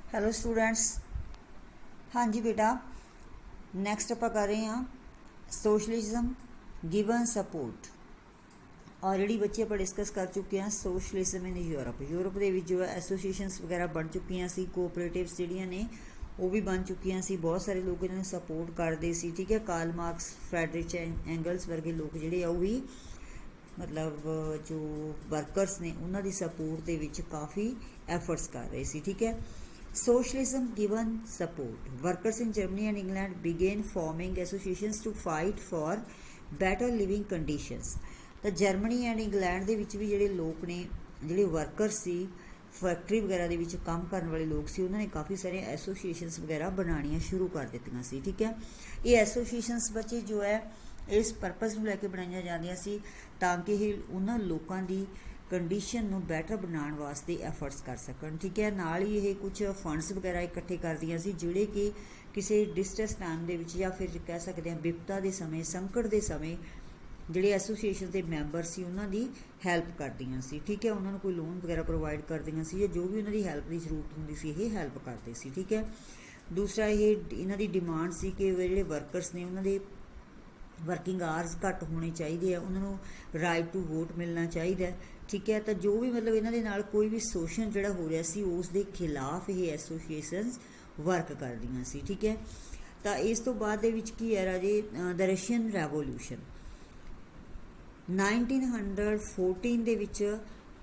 Hello students. हाँ जी बेटा, next आप कर रहे हैं सोशलिज्म गिवन सपोर्ट। ऑलरेडी बच्चे आप डिस्कस कर चुके हैं सोशलिज्म इन यूरोप के जो है एसोसीएशनस वगैरह बन चुकी सी, कोऑपरेटिव्स जिहड़ियां ने वो भी बन चुकी सी। बहुत सारे लोग इन्होंने सपोर्ट करते सी, ठीक है। कार्ल मार्क्स, फ्रैडरिच एंगल्स वर्गे लोग जिहड़े आ भी मतलब जो वर्करस ने उन्होंने सपोर्ट के काफ़ी एफर्ट्स कर रहे सी, ठीक है। Socialism given support. Workers in Germany and England began forming associations to fight for better living conditions. ਤਾਂ ਜਰਮਨੀ ਐਂਡ ਇੰਗਲੈਂਡ ਦੇ ਵਿੱਚ ਵੀ ਜਿਹੜੇ ਲੋਕ ਨੇ, ਜਿਹੜੇ ਵਰਕਰ ਸੀ ਫੈਕਟਰੀ ਵਗੈਰਾ ਦੇ ਵਿੱਚ ਕੰਮ ਕਰਨ ਵਾਲੇ ਲੋਕ ਸੀ, ਉਹਨਾਂ ਨੇ ਕਾਫੀ ਸਾਰੇ ਐਸੋਸੀਏਸ਼ਨਸ ਵਗੈਰਾ ਬਣਾਉਣੀਆਂ ਸ਼ੁਰੂ ਕਰ ਦਿੱਤੀਆਂ ਸੀ, ਠੀਕ ਹੈ। ਇਹ ਐਸੋਸੀਏਸ਼ਨਸ ਬੱਚੇ ਜੋ ਹੈ ਇਸ ਪਰਪਸ ਨੂੰ ਲੈ ਕੇ ਬਣਾਈਆਂ ਜਾਂਦੀਆਂ ਸੀ ਤਾਂ ਕਿ ਇਹ ਉਹਨਾਂ ਲੋਕਾਂ ਦੀ ਕੰਡੀਸ਼ਨ ਨੂੰ ਬੈਟਰ ਬਣਾਉਣ ਵਾਸਤੇ ਐਫਰਟਸ ਕਰ ਸਕਣ, ਠੀਕ ਹੈ। ਨਾਲ ਹੀ ਇਹ ਕੁਝ ਫੰਡਸ ਵਗੈਰਾ ਇਕੱਠੇ ਕਰਦੀਆਂ ਸੀ ਜਿਹੜੇ ਕਿ ਕਿਸੇ ਡਿਸਟ੍ਰੈਸ ਟਾਈਮ ਦੇ ਵਿੱਚ ਜਾਂ ਫਿਰ ਕਹਿ ਸਕਦੇ ਹਾਂ ਵਿਪਤਾ ਦੇ ਸਮੇਂ, ਸੰਕਟ ਦੇ ਸਮੇਂ ਜਿਹੜੇ ਐਸੋਸੀਏਸ਼ਨ ਦੇ ਮੈਂਬਰ ਸੀ ਉਹਨਾਂ ਦੀ ਹੈਲਪ ਕਰਦੀਆਂ ਸੀ, ਠੀਕ ਹੈ। ਉਹਨਾਂ ਨੂੰ ਕੋਈ ਲੋਨ ਵਗੈਰਾ ਪ੍ਰੋਵਾਈਡ ਕਰਦੀਆਂ ਸੀ ਜਾਂ ਜੋ ਵੀ ਉਹਨਾਂ ਦੀ ਹੈਲਪ ਦੀ ਜ਼ਰੂਰਤ ਹੁੰਦੀ ਸੀ ਇਹ ਹੈਲਪ ਕਰਦੇ ਸੀ, ਠੀਕ ਹੈ। ਦੂਸਰਾ ਇਹਨਾਂ ਦੀ ਡਿਮਾਂਡ ਸੀ ਕਿ ਜਿਹੜੇ ਵਰਕਰਸ ਨੇ ਉਹਨਾਂ ਦੇ वर्किंग आवर्स घट होने चाहिए, उन्होंने राइट टू वोट मिलना चाहिए, ठीक है। तो जो भी मतलब इन्हों के कोई भी शोषण जोड़ा हो रहा सी उस दे खिलाफ ये एसोसीएशनस वर्क करदियां सी, ठीक है। तो इस तो बाद की है राजे द रशियन रेवोल्यूशन 1914 ਦੇ ਵਿੱਚ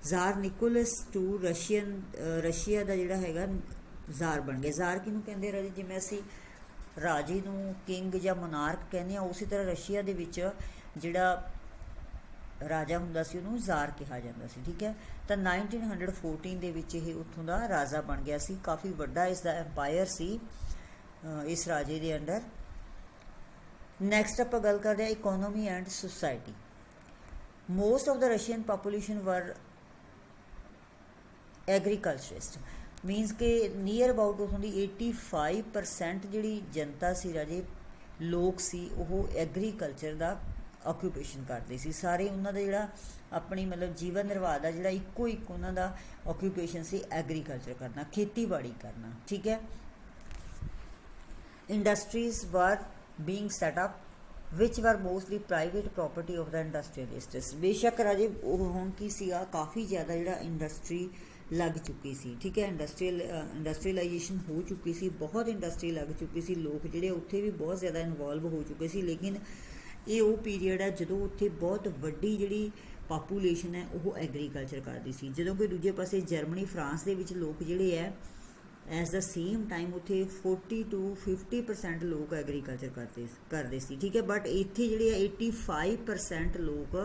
ਜ਼ਾਰ ਨਿਕੋਲਸ टू रशिया ਦਾ ਜਿਹੜਾ ਹੈਗਾ ਜ਼ਾਰ ਬਣ ਗਿਆ। ਜ਼ਾਰ ਕਿਹਨੂੰ ਕਹਿੰਦੇ ਰਾਜੇ? ਜਿਵੇਂ ਅਸੀਂ ਰਾਜੇ ਨੂੰ ਕਿੰਗ ਜਾਂ ਮੋਨਾਰਕ ਕਹਿੰਦੇ ਆ, ਉਸੇ ਤਰ੍ਹਾਂ ਰਸ਼ੀਆ ਦੇ ਵਿੱਚ ਜਿਹੜਾ ਰਾਜਾ ਹੁੰਦਾ ਸੀ ਉਹਨੂੰ ਜ਼ਾਰ ਕਿਹਾ ਜਾਂਦਾ ਸੀ, ਠੀਕ ਹੈ। ਤਾਂ 1914 ਦੇ ਵਿੱਚ ਇਹ ਉੱਥੋਂ ਦਾ ਰਾਜਾ ਬਣ ਗਿਆ ਸੀ। ਕਾਫੀ ਵੱਡਾ ਇਸ ਦਾ ਐਮਪਾਇਰ ਸੀ ਇਸ ਰਾਜੇ ਦੇ ਅੰਡਰ। ਨੈਕਸਟ ਆਪਾਂ ਗੱਲ ਕਰਦੇ ਹਾਂ economy and society. Most of the Russian population ਵਰ ਐਗਰੀਕਲਚਰਿਸਟ, मीनस कि नीयर अबाउट उतों की 85% जी जनता सी राजे लोग सी वो एग्रीकल्चर का ऑक्यूपेशन करते सी। सारे उन्होंने जोड़ा अपनी मतलब जीवन निर्वाह का जोड़ा एक उन्होंने ऑक्यूपेशन से एग्रीकल्चर करना, खेतीबाड़ी करना, ठीक है। Industries were being set up which were mostly private property of the industrialists. बेशक राजे हुण की सीगा काफ़ी ज़्यादा जोड़ा इंडस्ट्री लग चुकी सी, ठीक है। इंडस्ट्रीलाइजेशन हो चुकी सी, बहुत इंडस्ट्री लग चुकी सी, लोग जोड़े उत्थे भी बहुत ज़्यादा इनवॉल्व हो चुके सी। लेकिन ये वो पीरीयड है जो उत्थे बहुत वड्डी जिहड़ी पापूलेशन है वो एग्रीकल्चर करती सी। जो कि दूजे पासे जर्मनी, फ्रांस के विच लोग जोड़े है एट द सेम टाइम उत्थे 40 to 50% लोग एग्रीकल्चर करते सी, ठीक है। बट इत्थे जिहड़े 85% लोग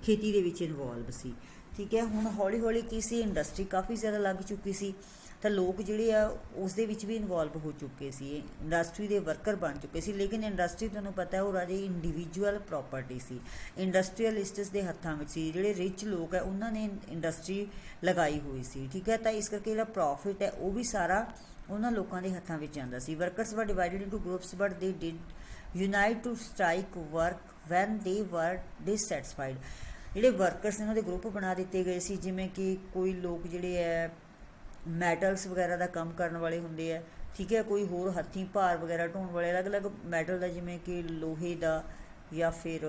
खेती दे विच इनवॉल्व सी, ठीक है। हुण हौली हौली की सी इंडस्ट्री काफ़ी ज़्यादा लग चुकी सी, तो लोग जिहड़े आ उस दे विच भी इनवॉल्व हो चुके सी, इंडस्ट्री के वर्कर बन चुके सी। लेकिन इंडस्ट्री तुहानूं पता है वो राजे इंडिविजुअल प्रॉपर्टी सी, इंडस्ट्रीयलिस्ट्स के हत्थां विच सी। जिहड़े रिच लोग है उन्होंने इंडस्ट्री लगाई हुई सी, ठीक है। तो इस करके जिहड़ा प्रॉफिट है वो भी सारा उन्होंने लोगों के हत्थां विच जांदा सी। Workers were divided into groups but they did unite to strike work when they were dissatisfied. ਜਿਹੜੇ ਵਰਕਰਸ ਨੇ ਉਹਨਾਂ ਦੇ ਗਰੁੱਪ ਬਣਾ ਦਿੱਤੇ ਗਏ ਸੀ, ਜਿਵੇਂ ਕਿ ਕੋਈ ਲੋਕ ਜਿਹੜੇ ਹੈ ਮੈਟਲਸ ਵਗੈਰਾ ਦਾ ਕੰਮ ਕਰਨ ਵਾਲੇ ਹੁੰਦੇ ਆ, ਠੀਕ ਹੈ। ਕੋਈ ਹੋਰ ਹੱਥੀਂ ਭਾਰ ਵਗੈਰਾ ਢੋਣ ਵਾਲੇ ਅਲੱਗ-ਅਲੱਗ ਮੈਟਲ ਦਾ, ਜਿਵੇਂ ਕਿ ਲੋਹੇ ਦਾ ਜਾਂ ਫਿਰ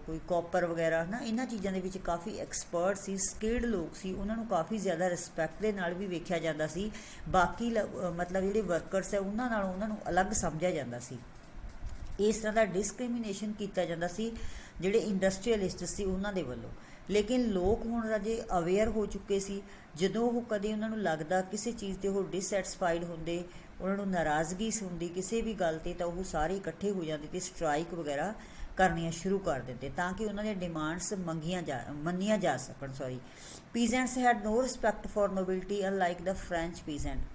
ਕੋਈ ਕਾਪਰ ਵਗੈਰਾ ਨਾ, ਇਹਨਾਂ ਚੀਜ਼ਾਂ ਦੇ ਵਿੱਚ ਕਾਫੀ ਐਕਸਪਰਟ ਸੀ, ਸਕਿਲਡ ਲੋਕ ਸੀ। ਉਹਨਾਂ ਨੂੰ ਕਾਫੀ ਜ਼ਿਆਦਾ ਰਿਸਪੈਕਟ ਦੇ ਨਾਲ ਵੀ ਵੇਖਿਆ ਜਾਂਦਾ ਸੀ। ਬਾਕੀ ਮਤਲਬ ਜਿਹੜੇ ਵਰਕਰਸ ਹੈ ਉਹਨਾਂ ਨਾਲੋਂ ਉਹਨਾਂ ਨੂੰ ਅਲੱਗ ਸਮਝਿਆ ਜਾਂਦਾ ਸੀ। इस तरह का डिसक्रिमिनेशन किया जाता सी जिहड़े इंडस्ट्रीयलिस्ट सी उन्हां दे वल्लों। लेकिन लोग हुण राजे अवेयर हो चुके सी, जदों वो कदे उन्होंने लगता किसी चीज़ से वो डिससैटिस्फाइड होंदे, उन्होंने नाराज़गी हुंदी किसी भी गल ते, तो वो सारे इकट्ठे हो जाते ते स्ट्राइक वगैरह करनियां शुरू कर देते ताकि उन्होंने डिमांड्स मन्नियां जा सकन। Sorry, peasants had no respect for nobility unlike the French peasant.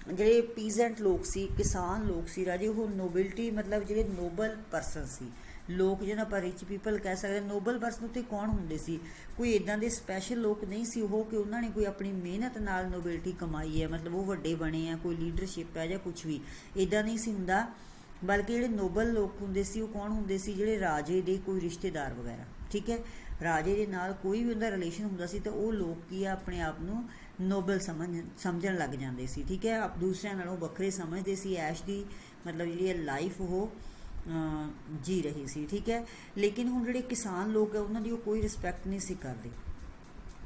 ਜਿਹੜੇ ਪੀजेंट लोग सी, किसान लोग सी राजे, वो नोबिलिटी मतलब ਜਿਹੜੇ नोबल परसन सी लोग, ਜਿਹਨਾਂ ਆਪਾਂ रिच पीपल कह सकते। नोबल परसन उत्ते कौन ਹੁੰਦੇ ਸੀ? ਕੋਈ ਇੱਦਾਂ ਦੇ ਸਪੈਸ਼ਲ ਲੋਕ ਨਹੀਂ ਸੀ ਉਹ ਕਿ ਉਹਨਾਂ ਨੇ ਕੋਈ ਆਪਣੀ ਮਿਹਨਤ ਨਾਲ ਨੋਬਿਲਿਟੀ ਕਮਾਈ ਹੈ, ਮਤਲਬ ਉਹ ਵੱਡੇ ਬਣੇ ਆ, ਕੋਈ ਲੀਡਰਸ਼ਿਪ ਹੈ ਜਾਂ ਕੁਛ ਵੀ ਇੱਦਾਂ ਨਹੀਂ ਸੀ ਹੁੰਦਾ। ਬਲਕਿ ਜਿਹੜੇ ਨੋਬਲ ਲੋਕ ਹੁੰਦੇ ਸੀ ਉਹ ਕੌਣ ਹੁੰਦੇ ਸੀ? ਜਿਹੜੇ ਰਾਜੇ ਦੇ ਕੋਈ ਰਿਸ਼ਤੇਦਾਰ ਵਗੈਰਾ, ਠੀਕ ਹੈ। ਰਾਜੇ ਦੇ ਨਾਲ ਕੋਈ ਵੀ ਉਹਦਾ ਰਿਲੇਸ਼ਨ ਹੁੰਦਾ ਸੀ ਤਾਂ ਉਹ ਲੋਕ ਕੀ ਆ ਆਪਣੇ ਆਪ ਨੂੰ ਨੋਬਲ ਸਮਝਣ ਲੱਗ ਜਾਂਦੇ ਸੀ, ਠੀਕ ਹੈ। ਦੂਸਰਿਆਂ ਨਾਲੋਂ ਵੱਖਰੇ ਸਮਝਦੇ ਸੀ, ਐਸ਼ ਦੀ ਮਤਲਬ ਜਿਹੜੀ ਹੈ ਲਾਈਫ ਉਹ ਜੀ ਰਹੀ ਸੀ, ਠੀਕ ਹੈ। ਲੇਕਿਨ ਹੁਣ ਜਿਹੜੇ ਕਿਸਾਨ ਲੋਕ ਹੈ ਉਹਨਾਂ ਦੀ ਉਹ ਕੋਈ ਰਿਸਪੈਕਟ ਨਹੀਂ ਸੀ ਕਰਦੇ,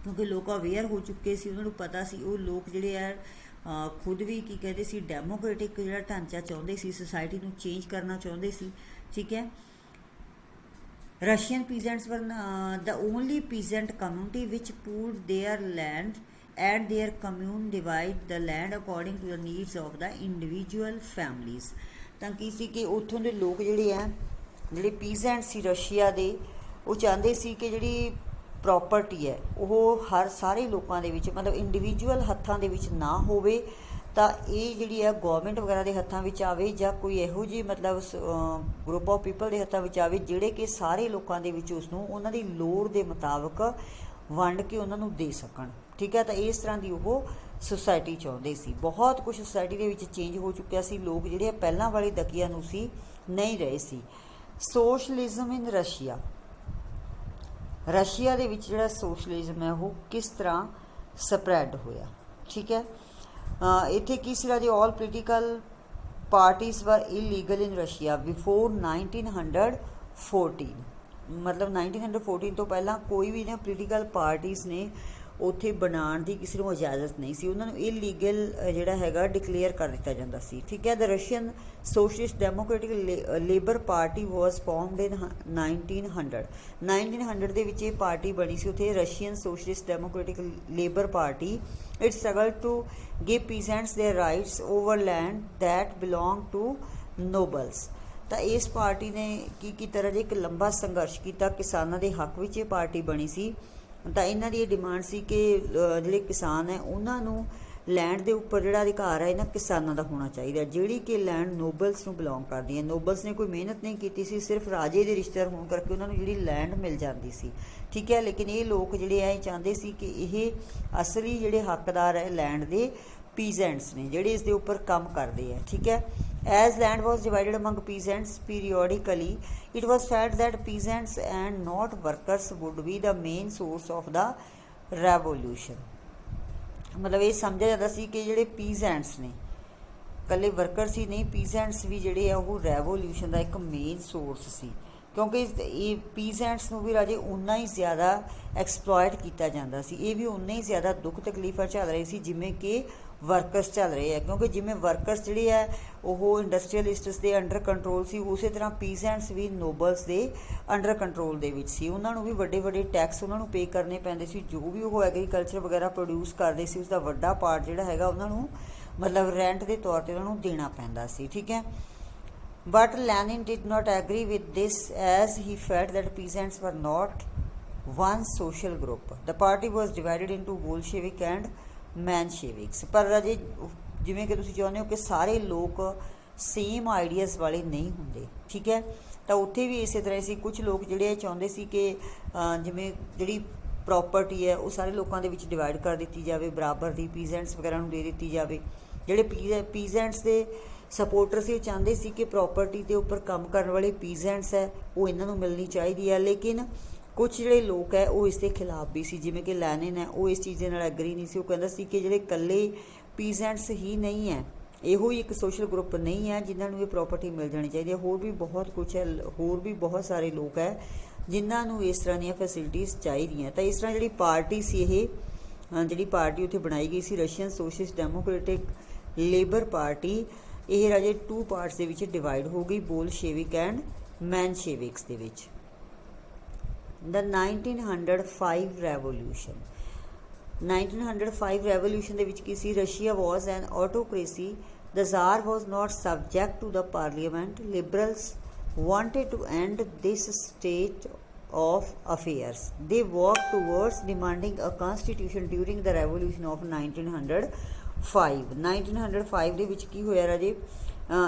ਕਿਉਂਕਿ ਲੋਕ ਅਵੇਅਰ ਹੋ ਚੁੱਕੇ ਸੀ, ਉਹਨਾਂ ਨੂੰ ਪਤਾ ਸੀ। ਉਹ ਲੋਕ ਜਿਹੜੇ ਹੈ ਖੁਦ ਵੀ ਕੀ ਕਹਿੰਦੇ ਸੀ, ਡੈਮੋਕ੍ਰੇਟਿਕ ਜਿਹੜਾ ਢਾਂਚਾ ਚਾਹੁੰਦੇ ਸੀ, ਸੁਸਾਇਟੀ ਨੂੰ ਚੇਂਜ ਕਰਨਾ ਚਾਹੁੰਦੇ ਸੀ, ਠੀਕ ਹੈ। Russian peasants were the only peasant community which pooled their land and their commune divide the land according to the needs of the individual families। ਤਾਂ ਕੀ ਸੀ ਕਿ ਉੱਥੋਂ ਦੇ ਲੋਕ ਜਿਹੜੇ ਆ, ਜਿਹੜੇ ਪੀਜ਼ੈਂਟ ਸੀ ਰਸ਼ੀਆ ਦੇ, ਉਹ ਚਾਹੁੰਦੇ ਸੀ ਕਿ ਜਿਹੜੀ ਪ੍ਰੋਪਰਟੀ ਹੈ ਉਹ ਸਾਰੇ ਲੋਕਾਂ ਦੇ ਵਿੱਚ, ਮਤਲਬ ਇੰਡੀਵਿਜੂਅਲ ਹੱਥਾਂ ਦੇ ਵਿੱਚ ਨਾ ਹੋਵੇ, ਤਾਂ ਇਹ ਜਿਹੜੀ ਹੈ ਗੌਰਮੈਂਟ ਵਗੈਰਾ ਦੇ ਹੱਥਾਂ ਵਿੱਚ ਆਵੇ, ਜਾਂ ਕੋਈ ਇਹੋ ਜਿਹੀ ਮਤਲਬ ਗਰੁੱਪ ਆਫ ਪੀਪਲ ਦੇ ਹੱਥਾਂ ਵਿੱਚ ਆਵੇ ਜਿਹੜੇ ਕਿ ਸਾਰੇ ਲੋਕਾਂ ਦੇ ਵਿੱਚ ਉਸਨੂੰ ਉਹਨਾਂ ਦੀ ਲੋੜ ਦੇ ਮੁਤਾਬਕ ਵੰਡ ਕੇ ਉਹਨਾਂ ਨੂੰ ਦੇ ਸਕਣ, ਠੀਕ ਹੈ। ਤਾਂ ਇਸ ਤਰ੍ਹਾਂ ਦੀ ਉਹ ਸੁਸਾਇਟੀ ਚਾਹੁੰਦੇ ਸੀ। ਬਹੁਤ ਕੁਝ ਸੁਸਾਇਟੀ ਦੇ ਵਿੱਚ ਚੇਂਜ ਹੋ ਚੁੱਕਿਆ ਸੀ, ਲੋਕ ਜਿਹੜੇ ਪਹਿਲਾਂ ਵਾਲੀ ਦਕੀਆ ਨੂੰ ਸੀ ਨਹੀਂ ਰਹੇ ਸੀ। ਸੋਸ਼ਲਿਜ਼ਮ ਇਨ ਰਸ਼ੀਆ, ਰਸ਼ੀਆ ਦੇ ਵਿੱਚ ਜਿਹੜਾ ਸੋਸ਼ਲਿਜ਼ਮ ਹੈ ਉਹ ਕਿਸ ਤਰ੍ਹਾਂ ਸਪਰੈਡ ਹੋਇਆ, ਠੀਕ ਹੈ। ਇੱਥੇ ਕੀ ਸੀ ਰਾਜੇ, ਆਲ ਪੋਲੀਟੀਕਲ ਪਾਰਟੀਜ਼ ਵਰ ਇਲੀਗਲ ਇਨ ਰਸ਼ੀਆ ਬਿਫੋਰ 1914। ਮਤਲਬ 1914 ਤੋਂ ਪਹਿਲਾਂ ਕੋਈ ਵੀ ਨਾ ਪੋਲੀਟੀਕਲ ਪਾਰਟੀਜ਼ ਨੇ ਉੱਥੇ ਬਣਾਉਣ ਦੀ ਕਿਸੇ ਨੂੰ ਇਜਾਜ਼ਤ ਨਹੀਂ ਸੀ, ਉਹਨਾਂ ਨੂੰ ਇਲੀਗਲ ਜਿਹੜਾ ਹੈਗਾ ਡਿਕਲੇਅਰ ਕਰ ਦਿੱਤਾ ਜਾਂਦਾ ਸੀ, ਠੀਕ ਹੈ। The Russian Socialist Democratic Labour Party was formed in 1900 ਦੇ ਵਿੱਚ ਇਹ ਪਾਰਟੀ ਬਣੀ ਸੀ ਉੱਥੇ, Russian Socialist Democratic Labour Party. It struggle to give peasants their rights over land that belong to nobles. ਤਾਂ ਇਸ ਪਾਰਟੀ ਨੇ ਕੀ ਕੀਤਾ ਰਾਜੇ, ਇੱਕ ਲੰਬਾ ਸੰਘਰਸ਼ ਕੀਤਾ ਕਿਸਾਨਾਂ ਦੇ ਹੱਕ ਵਿੱਚ। ਇਹ ਪਾਰਟੀ ਬਣੀ ਸੀ, ਤਾਂ ਇਹਨਾਂ ਦੀ ਇਹ ਡਿਮਾਂਡ ਸੀ ਕਿ ਜਿਹੜੇ ਕਿਸਾਨ ਹੈ ਉਹਨਾਂ ਨੂੰ ਲੈਂਡ ਦੇ ਉੱਪਰ ਜਿਹੜਾ ਅਧਿਕਾਰ ਹੈ ਇਹਨਾਂ ਕਿਸਾਨਾਂ ਦਾ ਹੋਣਾ ਚਾਹੀਦਾ, ਜਿਹੜੀ ਕਿ ਲੈਂਡ ਨੋਬਲਸ ਨੂੰ ਬਿਲੋਂਗ ਕਰਦੀ ਹੈ। ਨੋਬਲਸ ਨੇ ਕੋਈ ਮਿਹਨਤ ਨਹੀਂ ਕੀਤੀ ਸੀ, ਸਿਰਫ ਰਾਜੇ ਦੇ ਰਿਸ਼ਤੇਦਾਰ ਹੋਣ ਕਰਕੇ ਉਹਨਾਂ ਨੂੰ ਜਿਹੜੀ ਲੈਂਡ ਮਿਲ ਜਾਂਦੀ ਸੀ, ਠੀਕ ਹੈ। ਲੇਕਿਨ ਇਹ ਲੋਕ ਜਿਹੜੇ ਆ ਇਹ ਚਾਹੁੰਦੇ ਸੀ ਕਿ ਇਹ ਅਸਲੀ ਜਿਹੜੇ ਹੱਕਦਾਰ ਹੈ ਲੈਂਡ ਦੇ ਪੀਜ਼ੈਂਟਸ ਨੇ, ਜਿਹੜੇ ਇਸ ਦੇ ਉੱਪਰ ਕੰਮ ਕਰਦੇ ਆ, ਠੀਕ ਹੈ। As land was divided among peasants periodically, it was felt that peasants and not workers would be the main source of the revolution। ਮਤਲਬ ਇਹ ਸਮਝਿਆ ਜਾਂਦਾ ਸੀ ਕਿ ਜਿਹੜੇ ਪੀਜ਼ੈਂਟਸ ਨੇ ਇਕੱਲੇ ਵਰਕਰ ਸੀ ਨਹੀਂ, ਪੀਜ਼ੈਂਟਸ ਵੀ ਜਿਹੜੇ ਆ ਉਹ ਰੈਵੋਲਿਊਸ਼ਨ ਦਾ ਇੱਕ ਮੇਨ ਸੋਰਸ ਸੀ, ਕਿਉਂਕਿ ਇਹ ਪੀਜ਼ੈਂਟਸ ਨੂੰ ਵੀ ਰਾਜੇ ਉਨਾ ਹੀ ਜ਼ਿਆਦਾ ਐਕਸਪਲੋਇਟ ਕੀਤਾ ਜਾਂਦਾ ਸੀ, ਇਹ ਵੀ ਉਨੇ ਹੀ ਜ਼ਿਆਦਾ ਦੁੱਖ ਤਕਲੀਫਾਂ ਝੱਲ ਰਹੇ ਸੀ ਜਿਵੇਂ ਕਿ ਵਰਕਰਸ ਚੱਲ ਰਹੇ ਆ, ਕਿਉਂਕਿ ਜਿਵੇਂ ਵਰਕਰਸ ਜਿਹੜੇ ਹੈ ਉਹ ਇੰਡਸਟਰੀਅਲਿਸਟਸ ਦੇ ਅੰਡਰ ਕੰਟਰੋਲ ਸੀ, ਉਸੇ ਤਰ੍ਹਾਂ ਪੀਜ਼ੈਂਟਸ ਵੀ ਨੋਬਲਸ ਦੇ ਅੰਡਰ ਕੰਟਰੋਲ ਦੇ ਵਿੱਚ ਸੀ। ਉਹਨਾਂ ਨੂੰ ਵੀ ਵੱਡੇ ਵੱਡੇ ਟੈਕਸ ਉਹਨਾਂ ਨੂੰ ਪੇ ਕਰਨੇ ਪੈਂਦੇ ਸੀ, ਜੋ ਵੀ ਉਹ ਐਗਰੀਕਲਚਰ ਵਗੈਰਾ ਪ੍ਰੋਡਿਊਸ ਕਰਦੇ ਸੀ ਉਸਦਾ ਵੱਡਾ ਪਾਰਟ ਜਿਹੜਾ ਹੈਗਾ ਉਹਨਾਂ ਨੂੰ ਮਤਲਬ ਰੈਂਟ ਦੇ ਤੌਰ 'ਤੇ ਉਹਨਾਂ ਨੂੰ ਦੇਣਾ ਪੈਂਦਾ ਸੀ, ਠੀਕ ਹੈ। But Lenin did not agree with this, as he felt that peasants were not one social group. The party was divided into Bolshevik and Mensheviks। ਪਰ ਰਾਜੇ ਜਿਵੇਂ ਕਿ ਤੁਸੀਂ ਚਾਹੁੰਦੇ ਹੋ ਕਿ ਸਾਰੇ ਲੋਕ ਸੇਮ ਆਈਡੀਆਜ਼ ਵਾਲੇ ਨਹੀਂ ਹੁੰਦੇ, ਠੀਕ ਹੈ। ਤਾਂ ਉੱਥੇ ਵੀ ਇਸੇ ਤਰ੍ਹਾਂ ਸੀ, ਕੁਝ ਲੋਕ ਜਿਹੜੇ ਚਾਹੁੰਦੇ ਸੀ ਕਿ ਜਿਵੇਂ ਜਿਹੜੀ ਪ੍ਰੋਪਰਟੀ ਹੈ ਉਹ ਸਾਰੇ ਲੋਕਾਂ ਦੇ ਵਿੱਚ ਡਿਵਾਈਡ ਕਰ ਦਿੱਤੀ ਜਾਵੇ, ਬਰਾਬਰ ਦੀ ਪੀਜ਼ੈਂਟਸ ਵਗੈਰਾ ਨੂੰ ਦੇ ਦਿੱਤੀ ਜਾਵੇ। ਜਿਹੜੇ ਪੀਜ਼ੈਂਟਸ ਦੇ ਸਪੋਰਟਰ ਸੀ ਉਹ ਚਾਹੁੰਦੇ ਸੀ ਕਿ ਪ੍ਰੋਪਰਟੀ ਦੇ ਉੱਪਰ ਕੰਮ ਕਰਨ ਵਾਲੇ ਪੀਜ਼ੈਂਟਸ ਹੈ ਉਹ ਇਹਨਾਂ ਨੂੰ ਮਿਲਣੀ ਚਾਹੀਦੀ ਹੈ, ਲੇਕਿਨ ਕੁਝ ਜਿਹੜੇ ਲੋਕ ਹੈ ਉਹ ਇਸ ਦੇ ਖਿਲਾਫ ਵੀ ਸੀ, ਜਿਵੇਂ ਕਿ ਲੈਨਿਨ ਹੈ ਉਹ ਇਸ ਚੀਜ਼ ਦੇ ਨਾਲ ਐਗਰੀ ਨਹੀਂ ਸੀ। ਉਹ ਕਹਿੰਦਾ ਸੀ ਕਿ ਜਿਹੜੇ ਇਕੱਲੇ ਪੀਜ਼ੈਂਟਸ ਹੀ ਨਹੀਂ ਹੈ, ਇਹੋ ਹੀ ਇੱਕ ਸੋਸ਼ਲ ਗਰੁੱਪ ਨਹੀਂ ਹੈ ਜਿਨ੍ਹਾਂ ਨੂੰ ਇਹ ਪ੍ਰੋਪਰਟੀ ਮਿਲ ਜਾਣੀ ਚਾਹੀਦੀ ਹੈ, ਹੋਰ ਵੀ ਬਹੁਤ ਕੁਛ ਹੈ, ਹੋਰ ਵੀ ਬਹੁਤ ਸਾਰੇ ਲੋਕ ਹੈ ਜਿਨ੍ਹਾਂ ਨੂੰ ਇਸ ਤਰ੍ਹਾਂ ਦੀਆਂ ਫੈਸਿਲਿਟੀਜ਼ ਚਾਹੀਦੀਆਂ। ਤਾਂ ਇਸ ਤਰ੍ਹਾਂ ਜਿਹੜੀ ਪਾਰਟੀ ਸੀ, ਇਹ ਜਿਹੜੀ ਪਾਰਟੀ ਉੱਥੇ ਬਣਾਈ ਗਈ ਸੀ Russian Socialist Democratic Labour Party, ਇਹ ਰਾਜੇ 2 ਪਾਰਟਸ ਦੇ ਵਿੱਚ ਡਿਵਾਈਡ ਹੋ ਗਈ, ਬੋਲਸ਼ੇਵਿਕ ਐਂਡ ਮੈਨਸ਼ੇਵਿਕਸ ਦੇ ਵਿੱਚ। The 1905 revolution। 1905 revolution ਦੇ ਵਿੱਚ ਕੀ ਸੀ, Russia was an autocracy, the Tsar was not subject to the parliament, liberals wanted to end this state of affairs, they worked towards demanding a constitution during the revolution of 1905। 1905 ਦੇ ਵਿੱਚ ਕੀ ਹੋਇਆ ਰਾਜੇ,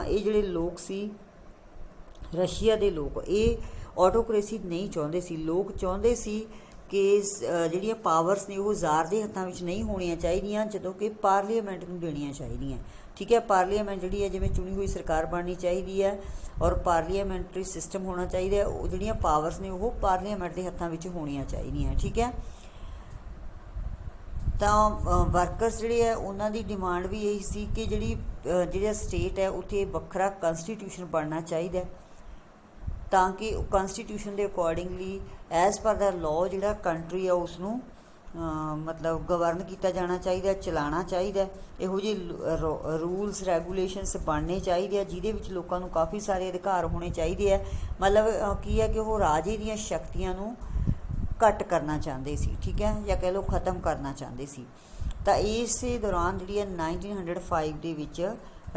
ਇਹ ਜਿਹੜੇ ਲੋਕ ਸੀ Russia ਦੇ ਲੋਕ ਇਹ ਆਟੋਕ੍ਰੇਸੀ ਨਹੀਂ ਚਾਹੁੰਦੇ ਸੀ, ਲੋਕ ਚਾਹੁੰਦੇ ਸੀ ਕਿ ਜਿਹੜੀਆਂ ਪਾਵਰਸ ਨੇ ਉਹ ਜ਼ਾਰ ਦੇ ਹੱਥਾਂ ਵਿੱਚ ਨਹੀਂ ਹੋਣੀਆਂ ਚਾਹੀਦੀਆਂ, ਜਦੋਂ ਕਿ ਪਾਰਲੀਮੈਂਟ ਨੂੰ ਦੇਣੀਆਂ ਚਾਹੀਦੀਆਂ, ਠੀਕ ਹੈ। ਪਾਰਲੀਮੈਂਟ ਜਿਹੜੀ ਹੈ ਜਿਵੇਂ ਚੁਣੀ ਹੋਈ ਸਰਕਾਰ ਬਣਨੀ ਚਾਹੀਦੀ ਹੈ ਔਰ ਪਾਰਲੀਮੈਂਟਰੀ ਸਿਸਟਮ ਹੋਣਾ ਚਾਹੀਦਾ ਹੈ, ਉਹ ਜਿਹੜੀਆਂ ਪਾਵਰਸ ਨੇ ਉਹ ਪਾਰਲੀਮੈਂਟ ਦੇ ਹੱਥਾਂ ਵਿੱਚ ਹੋਣੀਆਂ ਚਾਹੀਦੀਆਂ, ਠੀਕ ਹੈ। ਤਾਂ ਵਰਕਰਸ ਜਿਹੜੇ ਹੈ ਉਹਨਾਂ ਦੀ ਡਿਮਾਂਡ ਵੀ ਇਹੀ ਸੀ ਕਿ ਜਿਹੜਾ ਸਟੇਟ ਹੈ ਉੱਥੇ ਵੱਖਰਾ ਕੰਸਟੀਟਿਊਸ਼ਨ ਬਣਨਾ ਚਾਹੀਦਾ ਤਾਂ ਕਿ ਕੰਸਟੀਟਿਊਸ਼ਨ ਦੇ ਅਕੋਰਡਿੰਗਲੀ ਐਜ਼ ਪਰ ਦਾ ਲਾਅ ਜਿਹੜਾ ਕੰਟਰੀ ਆ ਉਸ ਨੂੰ ਮਤਲਬ ਗਵਰਨ ਕੀਤਾ ਜਾਣਾ ਚਾਹੀਦਾ, ਚਲਾਉਣਾ ਚਾਹੀਦਾ। ਇਹੋ ਜਿਹੇ ਰੂਲਸ ਰੈਗੂਲੇਸ਼ਨਸ ਬਣਨੇ ਚਾਹੀਦੇ ਆ ਜਿਹਦੇ ਵਿੱਚ ਲੋਕਾਂ ਨੂੰ ਕਾਫੀ ਸਾਰੇ ਅਧਿਕਾਰ ਹੋਣੇ ਚਾਹੀਦੇ ਆ। ਮਤਲਬ ਕੀ ਹੈ ਕਿ ਉਹ ਰਾਜੇ ਦੀਆਂ ਸ਼ਕਤੀਆਂ ਨੂੰ ਘੱਟ ਕਰਨਾ ਚਾਹੁੰਦੇ ਸੀ, ਠੀਕ ਹੈ, ਜਾਂ ਕਹਿ ਲਓ ਖ਼ਤਮ ਕਰਨਾ ਚਾਹੁੰਦੇ ਸੀ। ਤਾਂ ਇਸੇ ਦੌਰਾਨ ਜਿਹੜੀ ਹੈ 1905 ਦੇ ਵਿੱਚ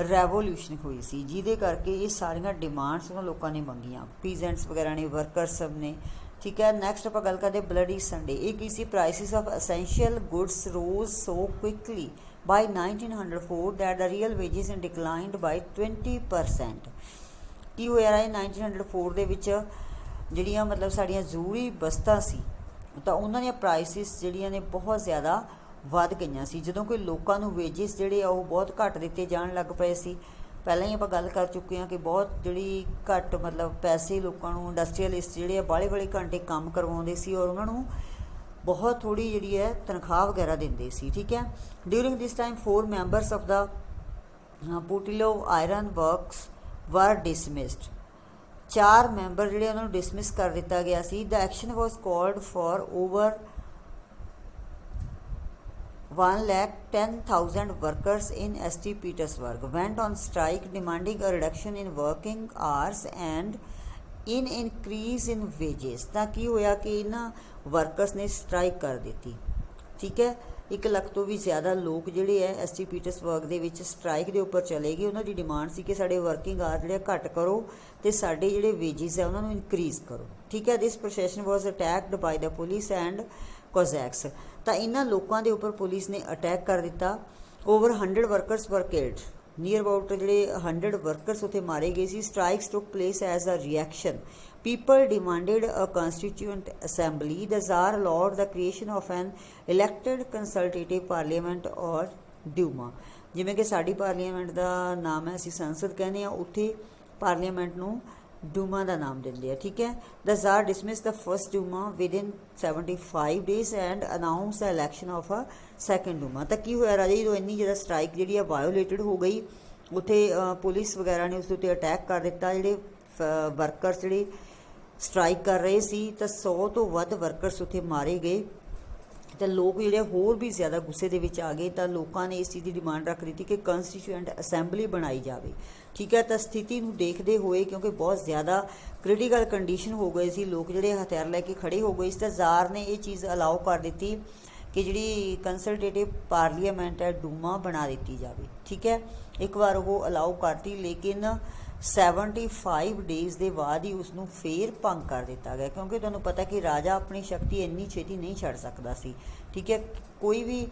ਰੈਵੋਲਿਊਸ਼ਨ ਹੋਈ ਸੀ ਜਿਹਦੇ ਕਰਕੇ ਇਹ ਸਾਰੀਆਂ ਡਿਮਾਂਡਸ ਉਹਨਾਂ ਲੋਕਾਂ ਨੇ ਮੰਗੀਆਂ, ਪੀਜ਼ੈਂਟਸ ਵਗੈਰਾ ਨੇ, ਵਰਕਰਸ ਸਭ ਨੇ, ਠੀਕ ਹੈ। ਨੈਕਸਟ ਆਪਾਂ ਗੱਲ ਕਰਦੇ ਬਲੱਡੀ ਸੰਡੇ। ਇਹ ਕੀ ਸੀ? Prices of essential goods rose so quickly by 1904 that the real wages in declined by 20%। ਕੀ ਹੋਇਆ ਹੈ 1904 ਦੇ ਵਿੱਚ ਜਿਹੜੀਆਂ ਮਤਲਬ ਸਾਡੀਆਂ ਜ਼ਰੂਰੀ ਵਸਤਾਂ ਸੀ ਤਾਂ ਉਹਨਾਂ ਦੀਆਂ ਪ੍ਰਾਈਸਿਸ ਜਿਹੜੀਆਂ ਨੇ ਬਹੁਤ ਜ਼ਿਆਦਾ ਵੱਧ ਗਈਆਂ ਸੀ, ਜਦੋਂ ਕਿ ਲੋਕਾਂ ਨੂੰ ਵੇਜਿਸ ਜਿਹੜੇ ਆ ਉਹ ਬਹੁਤ ਘੱਟ ਦਿੱਤੇ ਜਾਣ ਲੱਗ ਪਏ ਸੀ। ਪਹਿਲਾਂ ਹੀ ਆਪਾਂ ਗੱਲ ਕਰ ਚੁੱਕੇ ਹਾਂ ਕਿ ਬਹੁਤ ਜਿਹੜੀ ਘੱਟ ਮਤਲਬ ਪੈਸੇ ਲੋਕਾਂ ਨੂੰ ਇੰਡਸਟਰੀਅਲਿਸਟ ਜਿਹੜੇ ਆ ਬਾਹਲੇ ਘੰਟੇ ਕੰਮ ਕਰਵਾਉਂਦੇ ਸੀ ਔਰ ਉਹਨਾਂ ਨੂੰ ਬਹੁਤ ਥੋੜ੍ਹੀ ਜਿਹੜੀ ਹੈ ਤਨਖਾਹ ਵਗੈਰਾ ਦਿੰਦੇ ਸੀ, ਠੀਕ ਹੈ। During this time 4 members of the Putilov iron works were dismissed. 4 member ਜਿਹੜੇ ਉਹਨਾਂ ਨੂੰ ਡਿਸਮਿਸ ਕਰ ਦਿੱਤਾ ਗਿਆ ਸੀ। The action was called for over 1,10,000 workers in St. Petersburg went on strike demanding a reduction in working hours and in increase in wages। ਤਾਂ ਕੀ ਹੋਇਆ ਕਿ ਇਹਨਾਂ ਵਰਕਰਸ ਨੇ ਸਟ੍ਰਾਈਕ ਕਰ ਦਿੱਤੀ, ਠੀਕ ਹੈ। 1 ਲੱਖ ਤੋਂ ਵੀ ਜ਼ਿਆਦਾ ਲੋਕ ਜਿਹੜੇ ਹੈ ਐਸਟੀ ਪੀਟਰਸਬਰਗ ਦੇ ਵਿੱਚ ਸਟ੍ਰਾਈਕ ਦੇ ਉੱਪਰ ਚਲੇ ਗਏ। ਉਹਨਾਂ ਦੀ ਡਿਮਾਂਡ ਸੀ ਕਿ ਸਾਡੇ ਵਰਕਿੰਗ ਆਰ ਜਿਹੜੇ ਘੱਟ ਕਰੋ ਅਤੇ ਸਾਡੇ ਜਿਹੜੇ ਵੇਜਿਸ ਹੈ ਉਹਨਾਂ ਨੂੰ ਇਨਕਰੀਜ਼ ਕਰੋ, ਠੀਕ ਹੈ। This procession was attacked by the police and Cossacks. ਤਾਂ ਇਹਨਾਂ ਲੋਕਾਂ ਦੇ ਉੱਪਰ ਪੁਲਿਸ ਨੇ ਅਟੈਕ ਕਰ ਦਿੱਤਾ। Over 100 workers were killed, near about ਜਿਹੜੇ 100 ਵਰਕਰਸ ਉੱਥੇ ਮਾਰੇ ਗਏ ਸੀ। Strikes took place as a reaction. People demanded a constituent assembly. The Tsar allowed the creation of an elected consultative parliament or Duma। ਜਿਵੇਂ ਕਿ ਸਾਡੀ ਪਾਰਲੀਮੈਂਟ ਦਾ ਨਾਮ ਹੈ ਅਸੀਂ ਸੰਸਦ ਕਹਿੰਦੇ ਹਾਂ, ਉੱਥੇ ਪਾਰਲੀਮੈਂਟ ਨੂੰ ਡੂਮਾ ਦਾ ਨਾਮ ਦਿੰਦੇ ਆ, ਠੀਕ ਹੈ। The tsar dismiss the first Duma within 75 days and announce the election of a second Duma. ਤਾਂ ਕੀ ਹੋਇਆ ਰਾਜੇ, ਜਦੋਂ ਇੰਨੀ ਜ਼ਿਆਦਾ ਸਟ੍ਰਾਈਕ ਜਿਹੜੀ ਆ ਵਾਇਓਲੇਟਡ ਹੋ ਗਈ, ਉੱਥੇ ਪੁਲਿਸ ਵਗੈਰਾ ਨੇ ਉਸ ਦੇ ਉੱਤੇ ਅਟੈਕ ਕਰ ਦਿੱਤਾ। ਜਿਹੜੇ ਵਰਕਰਸ ਜਿਹੜੇ ਸਟ੍ਰਾਈਕ ਕਰ ਰਹੇ ਸੀ ਤਾਂ 100 ਤੋਂ ਵੱਧ ਵਰਕਰਸ ਉੱਥੇ ਮਾਰੇ ਗਏ। ਤਾਂ ਲੋਕ ਜਿਹੜੇ ਹੋਰ ਵੀ ਜ਼ਿਆਦਾ ਗੁੱਸੇ ਦੇ ਵਿੱਚ ਆ ਗਏ। ਤਾਂ ਲੋਕਾਂ ਨੇ ਇਸ ਚੀਜ਼ ਦੀ ਡਿਮਾਂਡ ਰੱਖ ਦਿੱਤੀ ਕਿ ਕੰਸਟੀਟਿਊਐਂਟ ਅਸੈਂਬਲੀ ਬਣਾਈ ਜਾਵੇ, ਠੀਕ ਹੈ। ਤਾਂ ਸਥਿਤੀ ਨੂੰ ਦੇਖਦੇ ਹੋਏ ਕਿਉਂਕਿ ਬਹੁਤ ਜ਼ਿਆਦਾ ਕ੍ਰਿਟੀਕਲ ਕੰਡੀਸ਼ਨ ਹੋ ਗਏ ਸੀ, ਲੋਕ ਜਿਹੜੇ ਹਥਿਆਰ ਲੈ ਕੇ ਖੜੇ ਹੋ ਗਏ ਸੀ, ਤਾਂ ਜ਼ਾਰ ਨੇ ਇਹ ਚੀਜ਼ ਅਲਾਓ ਕਰ ਦਿੱਤੀ ਕਿ ਜਿਹੜੀ ਕੰਸਲਟੇਟਿਵ ਪਾਰਲੀਮੈਂਟ ਹੈ ਡੂਮਾ ਬਣਾ ਦਿੱਤੀ ਜਾਵੇ, ਠੀਕ ਹੈ। ਇੱਕ ਵਾਰ ਉਹ ਅਲਾਓ ਕਰਤੀ, ਲੇਕਿਨ 75 ਡੇਜ਼ ਦੇ ਬਾਅਦ ਹੀ ਉਸਨੂੰ ਫੇਰ ਭੰਗ ਕਰ ਦਿੱਤਾ ਗਿਆ, ਕਿਉਂਕਿ ਤੁਹਾਨੂੰ ਪਤਾ ਕਿ ਰਾਜਾ ਆਪਣੀ ਸ਼ਕਤੀ ਇੰਨੀ ਛੇਤੀ ਨਹੀਂ ਛੱਡ ਸਕਦਾ ਸੀ, ਠੀਕ ਹੈ। ਕੋਈ ਵੀ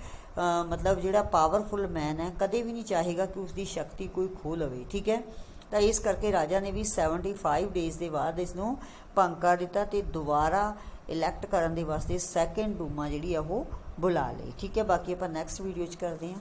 ਮਤਲਬ ਜਿਹੜਾ ਪਾਵਰਫੁਲ ਮੈਨ ਹੈ ਕਦੇ ਵੀ ਨਹੀਂ ਚਾਹੇਗਾ ਕਿ ਉਸਦੀ ਸ਼ਕਤੀ ਕੋਈ ਖੋਹ ਲਵੇ, ਠੀਕ ਹੈ। ਤਾਂ ਇਸ ਕਰਕੇ ਰਾਜਾ ਨੇ ਵੀ 75 ਡੇਜ਼ ਦੇ ਬਾਅਦ ਇਸ ਨੂੰ ਭੰਗ ਕਰ ਦਿੱਤਾ ਅਤੇ ਦੁਬਾਰਾ ਇਲੈਕਟ ਕਰਨ ਦੇ ਵਾਸਤੇ ਸੈਕਿੰਡ ਡੂਮਾ ਜਿਹੜੀ ਆ ਉਹ ਬੁਲਾ ਲਈ, ਠੀਕ ਹੈ। ਬਾਕੀ ਆਪਾਂ ਨੈਕਸਟ ਵੀਡੀਓ 'ਚ ਕਰਦੇ ਹਾਂ।